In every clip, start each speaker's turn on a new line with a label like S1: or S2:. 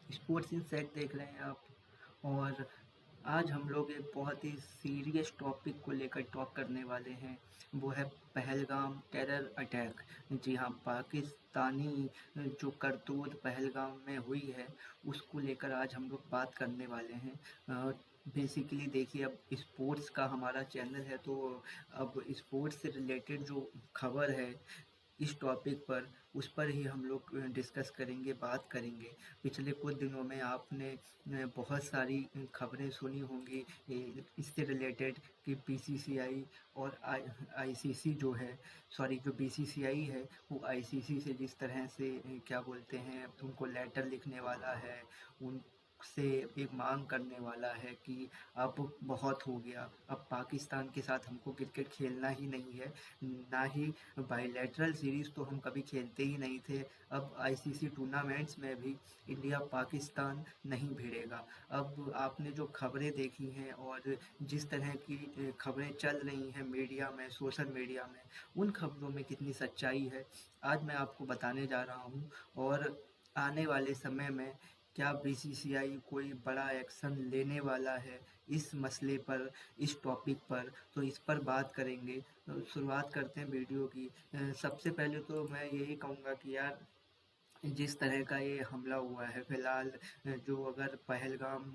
S1: Sports insight देख रहे हैं आप। और आज हम लोग एक बहुत ही सीरियस टॉपिक को लेकर टॉक करने वाले हैं। वो है पहलगाम टेरर अटैक। जी हाँ, पाकिस्तानी जो करतूत पहलगाम में हुई है उसको लेकर आज हम लोग बात करने वाले हैं। बेसिकली देखिए, अब स्पोर्ट्स का हमारा चैनल है तो अब स्पोर्ट्स से रिलेटेड जो खबर है इस टॉपिक पर, उस पर ही हम लोग डिस्कस करेंगे, बात करेंगे। पिछले कुछ दिनों में आपने बहुत सारी खबरें सुनी होंगी इससे रिलेटेड कि बीसीसीआई और आईसीसी जो है, सॉरी, जो बीसीसीआई है वो आईसीसी से जिस तरह से क्या बोलते हैं, उनको लेटर लिखने वाला है, उनसे एक मांग करने वाला है कि अब बहुत हो गया, अब पाकिस्तान के साथ हमको क्रिकेट खेलना ही नहीं है। ना ही बायलैटरल सीरीज़ तो हम कभी खेलते ही नहीं थे। अब आईसीसी टूर्नामेंट्स में भी इंडिया पाकिस्तान नहीं भिड़ेगा। अब आपने जो खबरें देखी हैं और जिस तरह की खबरें चल रही हैं मीडिया में, सोशल मीडिया में, उन खबरों में कितनी सच्चाई है, आज मैं आपको बताने जा रहा हूँ। और आने वाले समय में क्या बीसीसीआई कोई बड़ा एक्शन लेने वाला है इस मसले पर, इस टॉपिक पर, तो इस पर बात करेंगे। तो शुरुआत करते हैं वीडियो की। सबसे पहले तो मैं यही कहूँगा कि यार, जिस तरह का ये हमला हुआ है फिलहाल, जो अगर पहलगाम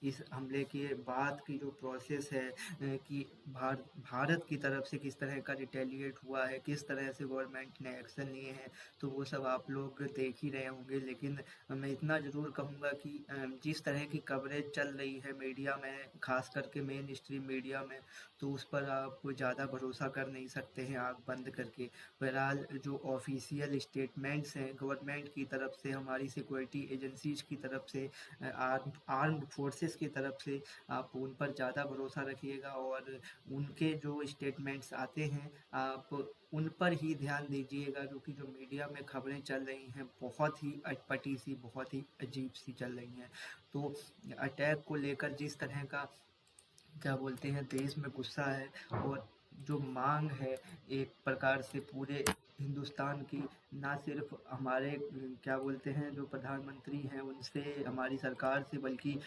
S1: इस हमले के बाद की जो प्रोसेस है, कि भारत की तरफ से किस तरह का रिटेलिएट हुआ है, किस तरह से गवर्नमेंट ने एक्शन लिए हैं, तो वो सब आप लोग देख ही रहे होंगे। लेकिन मैं इतना ज़रूर कहूँगा कि जिस तरह की कवरेज चल रही है मीडिया में, ख़ास करके मेन स्ट्रीम मीडिया में, तो उस पर आप ज़्यादा भरोसा कर नहीं सकते हैं आँख बंद करके। बहरहाल जो ऑफिशियल स्टेटमेंट्स हैं गवर्नमेंट की तरफ से, हमारी सिक्योरिटी एजेंसीज़ की तरफ से, आर्म्ड फोर्सेस की तरफ से, आप उन पर ज़्यादा भरोसा रखिएगा और उनके जो स्टेटमेंट्स आते हैं आप उन पर ही ध्यान दीजिएगा, क्योंकि जो मीडिया में खबरें चल रही हैं बहुत ही अटपटी सी, बहुत ही अजीब सी चल रही हैं। तो अटैक को लेकर जिस तरह का क्या बोलते हैं देश में गुस्सा है और जो मांग है एक प्रकार से पूरे हिंदुस्तान की, ना सिर्फ हमारे क्या बोलते हैं जो प्रधानमंत्री हैं उनसे, हमारी सरकार से, बल्कि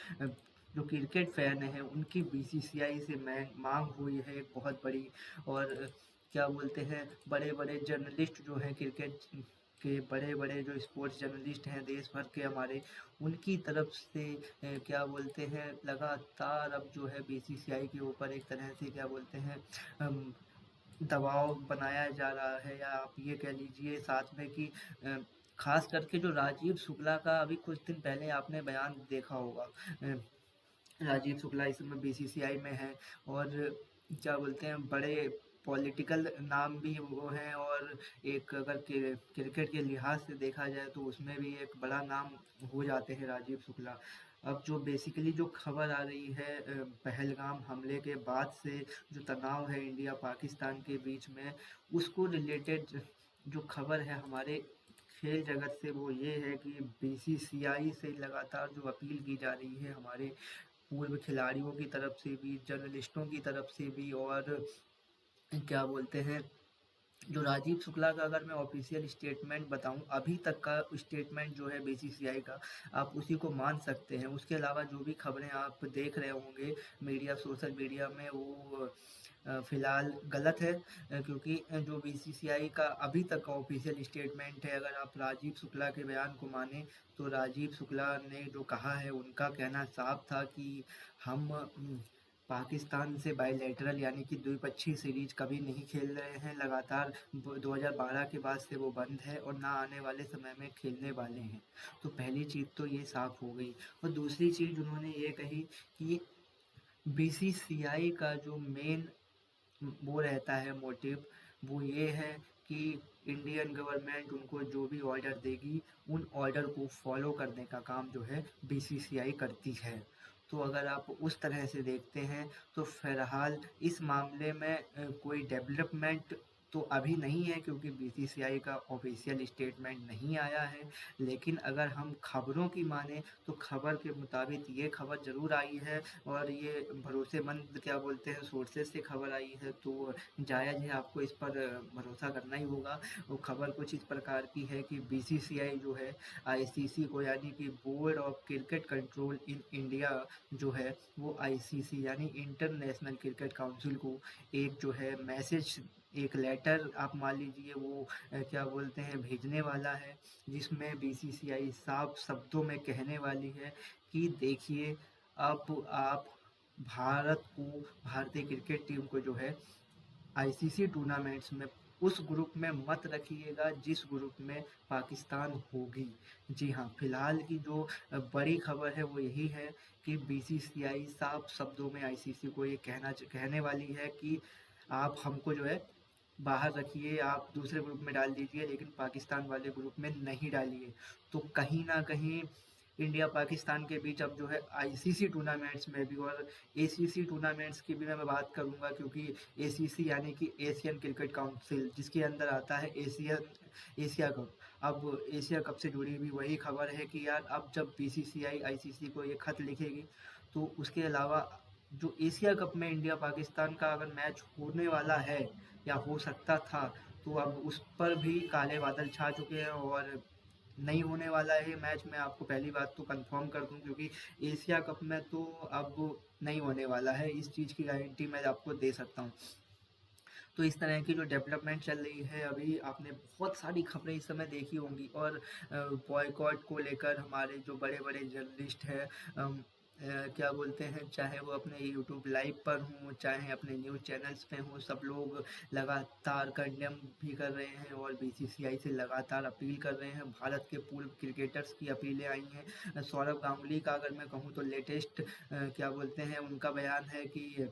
S1: जो क्रिकेट फैन हैं उनकी बीसीसीआई से मांग हुई है एक बहुत बड़ी। और क्या बोलते हैं, बड़े बड़े जर्नलिस्ट जो हैं, क्रिकेट के बड़े बड़े जो स्पोर्ट्स जर्नलिस्ट हैं देश भर के हमारे, उनकी तरफ से क्या बोलते हैं, लगातार अब जो है बीसीसीआई के ऊपर एक तरह से क्या बोलते हैं, अम, दबाव बनाया जा रहा है, या आप ये कह लीजिए साथ में कि खास करके जो राजीव शुक्ला का अभी कुछ दिन पहले आपने बयान देखा होगा। राजीव शुक्ला इस समय बीसीसीआई में हैं और क्या बोलते हैं, बड़े पॉलिटिकल नाम भी वो हैं, और एक अगर क्रिकेट के लिहाज से देखा जाए तो उसमें भी एक बड़ा नाम हो जाते हैं राजीव शुक्ला। अब जो बेसिकली जो खबर आ रही है पहलगाम हमले के बाद से, जो तनाव है इंडिया पाकिस्तान के बीच में, उसको रिलेटेड जो खबर है हमारे खेल जगत से, वो ये है कि बीसीसीआई से लगातार जो अपील की जा रही है हमारे पूर्व खिलाड़ियों की तरफ से भी, जर्नलिस्टों की तरफ से भी, और क्या बोलते हैं, जो राजीव शुक्ला का अगर मैं ऑफिशियल स्टेटमेंट बताऊं, अभी तक का स्टेटमेंट जो है बीसीसीआई का, आप उसी को मान सकते हैं। उसके अलावा जो भी खबरें आप देख रहे होंगे मीडिया, सोशल मीडिया में, वो फिलहाल गलत है। क्योंकि जो बीसीसीआई का अभी तक का ऑफिशियल स्टेटमेंट है, अगर आप राजीव शुक्ला के बयान को माने, तो राजीव शुक्ला ने जो कहा है, उनका कहना साफ था कि हम पाकिस्तान से बायलैटरल यानी कि द्विपक्षीय सीरीज कभी नहीं खेल रहे हैं। लगातार 2012 के बाद से वो बंद है और ना आने वाले समय में खेलने वाले हैं। तो पहली चीज़ तो ये साफ हो गई। और दूसरी चीज़ उन्होंने ये कही कि बीसीसीआई का जो मेन वो रहता है मोटिव, वो ये है कि इंडियन गवर्नमेंट उनको जो भी ऑर्डर देगी, उन ऑर्डर को फॉलो करने का काम जो है बीसीसीआई करती है। तो अगर आप उस तरह से देखते हैं तो फ़िलहाल इस मामले में कोई डेवलपमेंट तो अभी नहीं है क्योंकि बीसीसीआई का ऑफिशियल स्टेटमेंट नहीं आया है। लेकिन अगर हम खबरों की माने तो खबर के मुताबिक ये खबर ज़रूर आई है और ये भरोसेमंद क्या बोलते हैं सोर्सेज से खबर आई है, तो जायज़ है आपको इस पर भरोसा करना ही होगा। वो खबर कुछ इस प्रकार की है कि बीसीसीआई जो है आईसीसी को यानी कि board of cricket control in India जो है वो आईसीसी यानी इंटरनेशनल क्रिकेट काउंसिल को एक जो है मैसेज, एक लेटर आप मान लीजिए वो क्या बोलते हैं भेजने वाला है, जिसमें बीसीसीआई साफ शब्दों में कहने वाली है कि देखिए अब आप भारत को, भारतीय क्रिकेट टीम को जो है आईसीसी टूर्नामेंट्स में उस ग्रुप में मत रखिएगा जिस ग्रुप में पाकिस्तान होगी। जी हाँ, फिलहाल की जो बड़ी खबर है वो यही है कि बीसीसीआई साफ शब्दों में आईसीसी को ये कहने वाली है कि आप हमको जो है बाहर रखिए, आप दूसरे ग्रुप में डाल दीजिए लेकिन पाकिस्तान वाले ग्रुप में नहीं डालिए। तो कहीं न कहीं इंडिया पाकिस्तान के बीच अब जो है आईसीसी टूर्नामेंट्स में भी और एसीसी टूर्नामेंट्स की भी मैं बात करूँगा, क्योंकि एसीसी यानी कि एशियन क्रिकेट काउंसिल जिसके अंदर आता है एशिया कप। अब एशिया कप से जुड़ी भी वही खबर है कि यार अब जब बीसीसीआई आईसीसी को ये खत लिखेगी तो उसके अलावा जो एशिया कप में इंडिया पाकिस्तान का अगर मैच होने वाला है या हो सकता था, तो अब उस पर भी काले बादल छा चुके हैं और नहीं होने वाला है ये मैच। मैं आपको पहली बात तो कंफर्म कर दूं, क्योंकि एशिया कप में तो अब नहीं होने वाला है, इस चीज़ की गारंटी मैं आपको दे सकता हूँ। तो इस तरह की जो डेवलपमेंट चल रही है, अभी आपने बहुत सारी खबरें इस समय देखी होंगी और बॉयकॉट को लेकर हमारे जो बड़े-बड़े जर्नलिस्ट हैं क्या बोलते हैं, चाहे वो अपने यूट्यूब लाइव पर हों, चाहे अपने न्यूज़ चैनल्स पे हों, सब लोग लगातार कंडेम भी कर रहे हैं और बीसीसीआई से लगातार अपील कर रहे हैं। भारत के पूर्व क्रिकेटर्स की अपीलें आई हैं। सौरव गांगुली का अगर मैं कहूँ तो लेटेस्ट क्या बोलते हैं उनका बयान है कि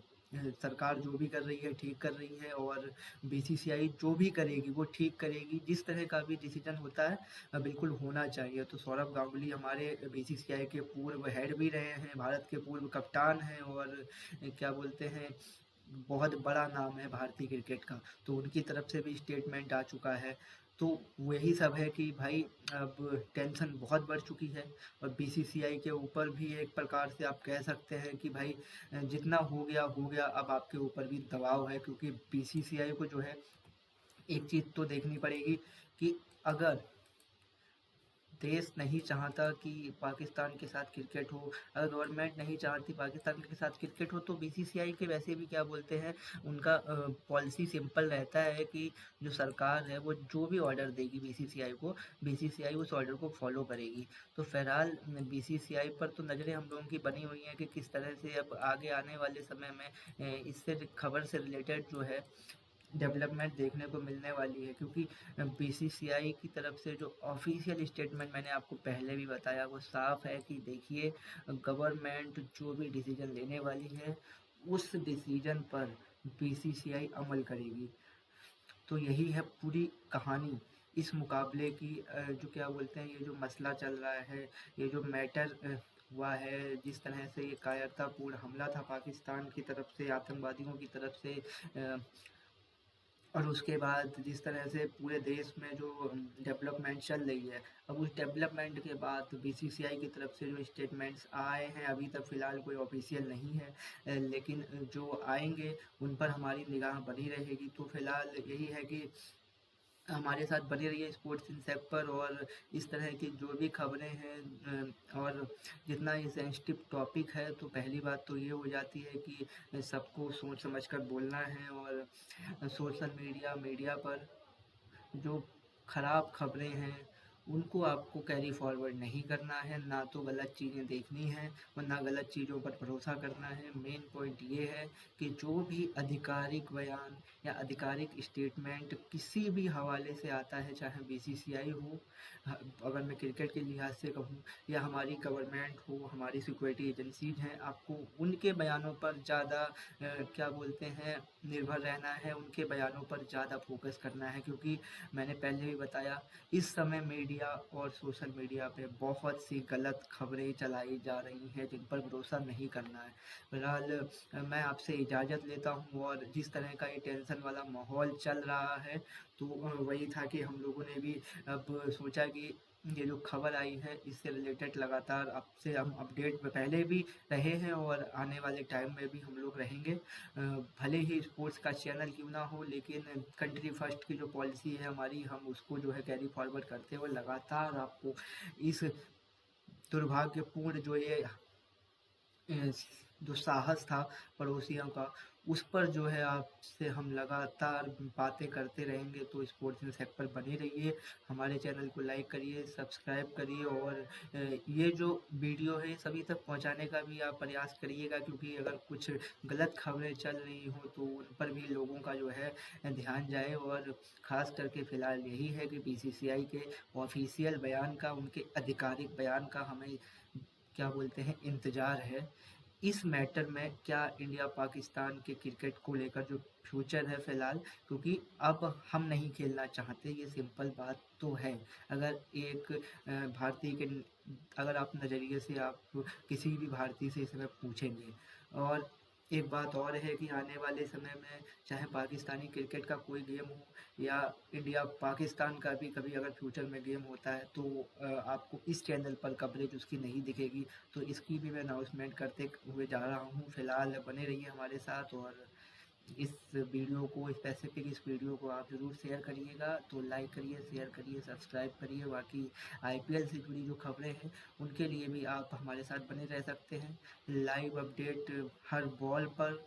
S1: सरकार जो भी कर रही है ठीक कर रही है और बीसीसीआई जो भी करेगी वो ठीक करेगी। जिस तरह का भी डिसीजन होता है बिल्कुल होना चाहिए। तो सौरव गांगुली हमारे बीसीसीआई के पूर्व हेड भी रहे हैं, भारत के पूर्व कप्तान हैं और क्या बोलते हैं बहुत बड़ा नाम है भारतीय क्रिकेट का, तो उनकी तरफ से भी स्टेटमेंट आ चुका है। तो वही सब है कि भाई अब टेंशन बहुत बढ़ चुकी है और बीसीसीआई के ऊपर भी एक प्रकार से आप कह सकते हैं कि भाई जितना हो गया, अब आपके ऊपर भी दबाव है, क्योंकि बीसीसीआई को जो है एक चीज़ तो देखनी पड़ेगी कि अगर देश नहीं चाहता कि पाकिस्तान के साथ क्रिकेट हो, अगर गवर्नमेंट नहीं चाहती पाकिस्तान के साथ क्रिकेट हो, तो बीसीसीआई के वैसे भी क्या बोलते हैं उनका पॉलिसी सिंपल रहता है कि जो सरकार है वो जो भी ऑर्डर देगी बीसीसीआई को, बीसीसीआई उस ऑर्डर को फॉलो करेगी। तो फिलहाल बीसीसीआई पर तो नज़रें हम लोगों की बनी हुई हैं कि किस तरह से अब आगे आने वाले समय में इससे खबर से रिलेटेड जो है डेवलपमेंट देखने को मिलने वाली है, क्योंकि बीसीसीआई की तरफ से जो ऑफिशियल स्टेटमेंट मैंने आपको पहले भी बताया वो साफ है कि देखिए गवर्नमेंट जो भी डिसीजन लेने वाली है उस डिसीजन पर बीसीसीआई अमल करेगी। तो यही है पूरी कहानी इस मुकाबले की। जो क्या बोलते हैं ये जो मसला चल रहा है, ये जो मैटर हुआ है, जिस तरह से ये कायरतापूर्ण हमला था पाकिस्तान की तरफ से, आतंकवादियों की तरफ से और उसके बाद जिस तरह से पूरे देश में जो डेवलपमेंट चल रही है, अब उस डेवलपमेंट के बाद बीसीसीआई की तरफ से जो स्टेटमेंट्स आए हैं अभी तक फ़िलहाल कोई ऑफिशियल नहीं है, लेकिन जो आएंगे उन पर हमारी निगाह बनी रहेगी। तो फिलहाल यही है कि हमारे साथ बने रहिए स्पोर्ट्स इंसेक्ट पर और इस तरह की जो भी खबरें हैं और जितना ये सेंसिटिव टॉपिक है, तो पहली बात तो ये हो जाती है कि सबको सोच समझ कर बोलना है और सोशल मीडिया पर जो खराब खबरें हैं उनको आपको कैरी फॉरवर्ड नहीं करना है, ना तो गलत चीज़ें देखनी हैं और ना गलत चीज़ों पर भरोसा करना है। मेन पॉइंट ये है कि जो भी आधिकारिक बयान या आधिकारिक स्टेटमेंट किसी भी हवाले से आता है, चाहे बीसीसीआई हो, अगर मैं क्रिकेट के लिहाज से कहूँ, या हमारी गवर्नमेंट हो, हमारी सिक्योरिटी एजेंसीज हैं, आपको उनके बयानों पर ज़्यादा क्या बोलते हैं निर्भर रहना है, उनके बयानों पर ज़्यादा फोकस करना है, क्योंकि मैंने पहले भी बताया इस समय मीडिया मीडिया और सोशल मीडिया पे बहुत सी गलत खबरें चलाई जा रही हैं जिन पर भरोसा नहीं करना है। फिलहाल मैं आपसे इजाज़त लेता हूँ, और जिस तरह का ये टेंशन वाला माहौल चल रहा है, तो वही था कि हम लोगों ने भी अब सोचा कि ये जो खबर आई है इससे रिलेटेड लगातार आपसे हम अपडेट में पहले भी रहे हैं और आने वाले टाइम में भी हम लोग रहेंगे। भले ही स्पोर्ट्स का चैनल क्यों ना हो, लेकिन कंट्री फर्स्ट की जो पॉलिसी है हमारी, हम उसको जो है कैरी फॉरवर्ड करते हुए लगातार आपको इस दुर्भाग्यपूर्ण जो ये जो साहस था पड़ोसियों का, उस पर जो है आपसे हम लगातार बातें करते रहेंगे। तो स्पोर्ट्स न्यूज़ हब पर बने रहिए, हमारे चैनल को लाइक करिए, सब्सक्राइब करिए, और ये जो वीडियो है सभी तक पहुंचाने का भी आप प्रयास करिएगा, क्योंकि अगर कुछ गलत खबरें चल रही हों तो उन पर भी लोगों का जो है ध्यान जाए। और ख़ास करके फ़िलहाल यही है कि बीसीसीआई के ऑफिशियल बयान का, उनके आधिकारिक बयान का हमें क्या बोलते हैं इंतज़ार है। इस मैटर में क्या इंडिया पाकिस्तान के क्रिकेट को लेकर जो फ्यूचर है फ़िलहाल, क्योंकि अब हम नहीं खेलना चाहते, ये सिंपल बात तो है। अगर एक भारतीय के अगर आप नज़रिए से आप किसी भी भारतीय से इस समय पूछेंगे, और एक बात और है कि आने वाले समय में चाहे पाकिस्तानी क्रिकेट का कोई गेम हो या इंडिया पाकिस्तान का भी कभी अगर फ्यूचर में गेम होता है, तो आपको इस चैनल पर कवरेज उसकी नहीं दिखेगी। तो इसकी भी मैं अनाउंसमेंट करते हुए जा रहा हूँ। फिलहाल बने रहिए हमारे साथ, और इस वीडियो को स्पेसिफिक इस वीडियो को आप ज़रूर शेयर करिएगा। तो लाइक करिए, शेयर करिए, सब्सक्राइब करिए। बाकी आईपीएल से जुड़ी जो खबरें हैं उनके लिए भी आप हमारे साथ बने रह सकते हैं। लाइव अपडेट हर बॉल पर,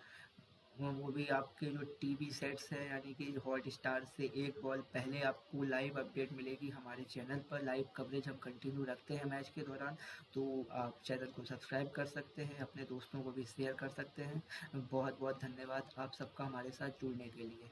S1: वो भी आपके जो टीवी सेट्स हैं यानी कि हॉटस्टार से एक बॉल पहले आपको लाइव अपडेट मिलेगी हमारे चैनल पर। लाइव कवरेज हम कंटिन्यू रखते हैं मैच के दौरान, तो आप चैनल को सब्सक्राइब कर सकते हैं, अपने दोस्तों को भी शेयर कर सकते हैं। बहुत बहुत धन्यवाद आप सबका हमारे साथ जुड़ने के लिए।